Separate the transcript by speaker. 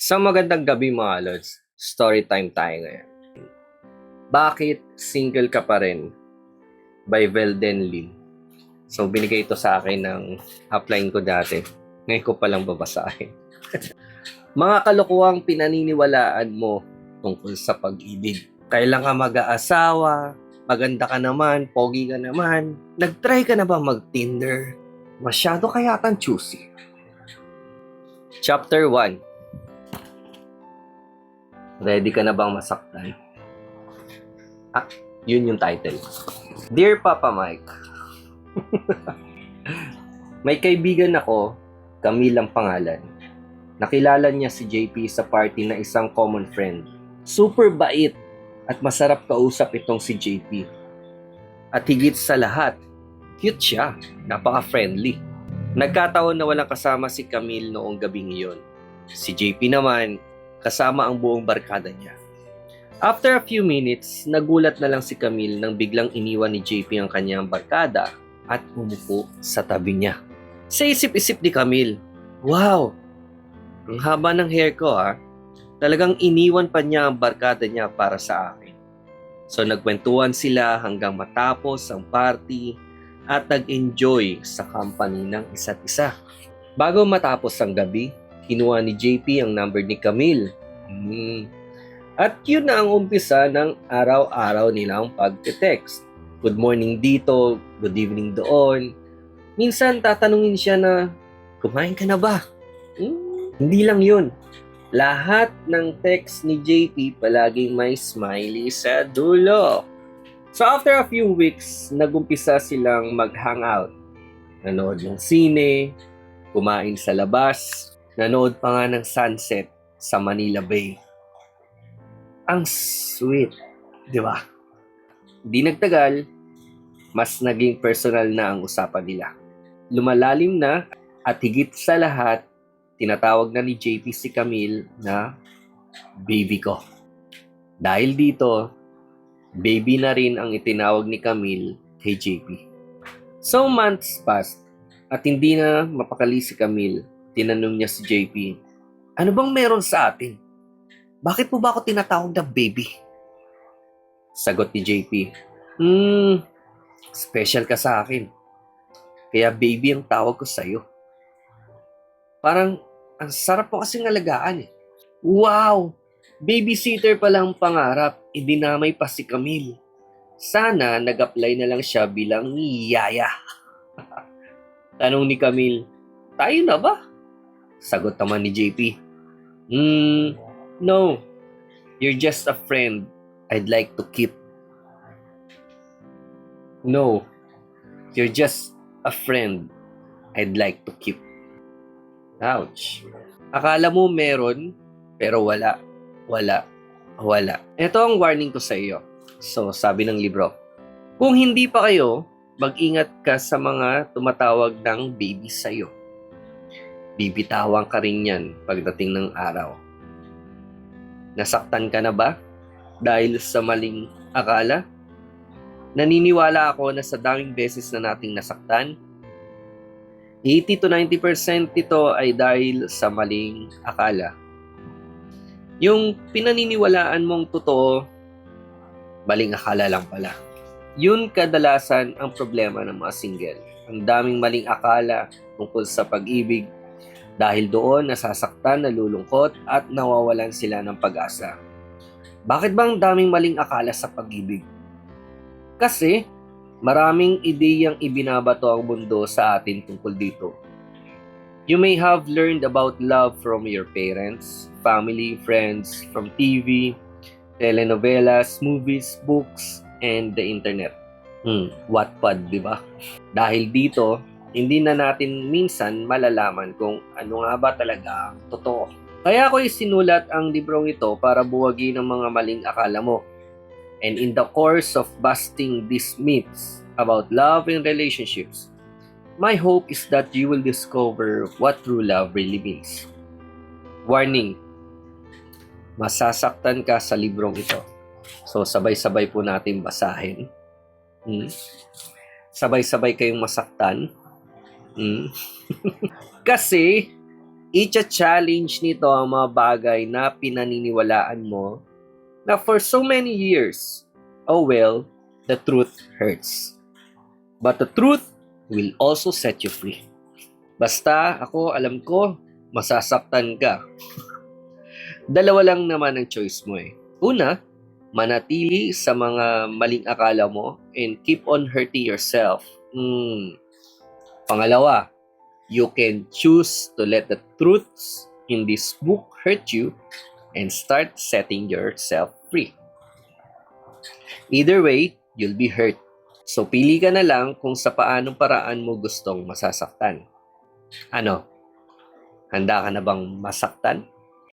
Speaker 1: Sa magandang gabi mga lods, story time tayo ngayon. Bakit single ka pa rin? By Velden Lim. So binigay ito sa akin ng upline ko dati. Ngayon ko palang babasahin. Mga kalokohang pinaniniwalaan mo tungkol sa pag-ibig. Kailan ka mag-aasawa? Maganda ka naman, pogi ka naman. Nag-try ka na ba mag-Tinder? Masyado ka yatang choosy. Chapter 1. Ready ka na bang masaktan? Yun yung title. Dear Papa Mike, may kaibigan ako, Camille ang pangalan. Nakilala niya si JP sa party na isang common friend. Super bait at masarap kausap itong si JP. At higit sa lahat, cute siya, napaka-friendly. Nagkataon na walang kasama si Camille noong gabing iyon. Si JP naman, kasama ang buong barkada niya. After a few minutes, nagulat na lang si Camille nang biglang iniwan ni JP ang kanyang barkada at umupo sa tabi niya. Sa isip-isip ni Camille, wow, ang haba ng hair ko ha. Talagang iniwan pa niya ang barkada niya para sa akin. So nagkwentuhan sila hanggang matapos ang party at nag-enjoy sa company ng isa't isa. Bago matapos ang gabi, kinuha ni JP ang number ni Camille. At yun na ang umpisa ng araw-araw nilang pag-text. Good morning dito, good evening doon. Minsan tatanungin siya na, kumain ka na ba? Hindi lang yun. Lahat ng text ni JP palaging may smiley sa dulo. So after a few weeks, nagumpisa silang mag-hangout. Nanood ng sine, kumain sa labas, nanood pa nga ng sunset sa Manila Bay. Ang sweet, di ba? Di nagtagal, mas naging personal na ang usapan nila. Lumalalim na at higit sa lahat, tinatawag na ni JP si Camille na baby ko. Dahil dito, baby na rin ang itinawag ni Camille kay JP. So months passed at hindi na mapakali si Camille. Tinanong niya si JP, ano bang meron sa atin? Bakit mo ba ako tinatawag na baby? Sagot ni JP, special ka sa akin. Kaya baby ang tawag ko sa'yo. Parang, ang sarap po kasing alagaan eh. Wow! Babysitter pa lang pangarap, idinamay pa si Camille. Sana nag-apply na lang siya bilang yaya. Tanong ni Camille, tayo na ba? Sagot naman ni JP, no. You're just a friend I'd like to keep. No. You're just a friend I'd like to keep. Ouch. Akala mo meron, pero wala. Wala. Wala. Ito ang warning ko sa iyo. So, sabi ng libro, kung hindi pa kayo, mag-ingat ka sa mga tumatawag ng baby sa iyo. Bibitawan ka rin yan pagdating ng araw. Nasaktan ka na ba dahil sa maling akala? Naniniwala ako na sa daming beses na nating nasaktan, 80 to 90% ito ay dahil sa maling akala. Yung pinaniniwalaan mong totoo, maling akala lang pala. Yun kadalasan ang problema ng mga single. Ang daming maling akala tungkol sa pag-ibig. Dahil doon nasasaktan, nalulungkot at nawawalan sila ng pag-asa. Bakit ba ang daming maling akala sa pag-ibig? Kasi maraming ideyang ibinabato ang mundo sa atin tungkol dito. You may have learned about love from your parents, family, friends, from TV, telenovelas, movies, books, and the internet. Wattpad, di ba? Dahil dito, hindi na natin minsan malalaman kung ano nga ba talaga ang totoo. Kaya ako isinulat ang librong ito para buwagin ang mga maling akala mo. And in the course of busting these myths about love and relationships, my hope is that you will discover what true love really means. Warning, masasaktan ka sa librong ito. So sabay-sabay po natin basahin. Sabay-sabay kayong masaktan. Kasi I-challenge nito ang mga bagay na pinaniniwalaan mo na for so many years. Oh well, the truth hurts. But the truth will also set you free. Basta ako, alam ko, masasaktan ka. Dalawa lang naman ang choice mo eh. Una, manatili sa mga maling akala mo and keep on hurting yourself. Pangalawa, you can choose to let the truths in this book hurt you and start setting yourself free. Either way, you'll be hurt. So pili ka na lang kung sa paanong paraan mo gustong masasaktan. Ano? Handa ka na bang masaktan?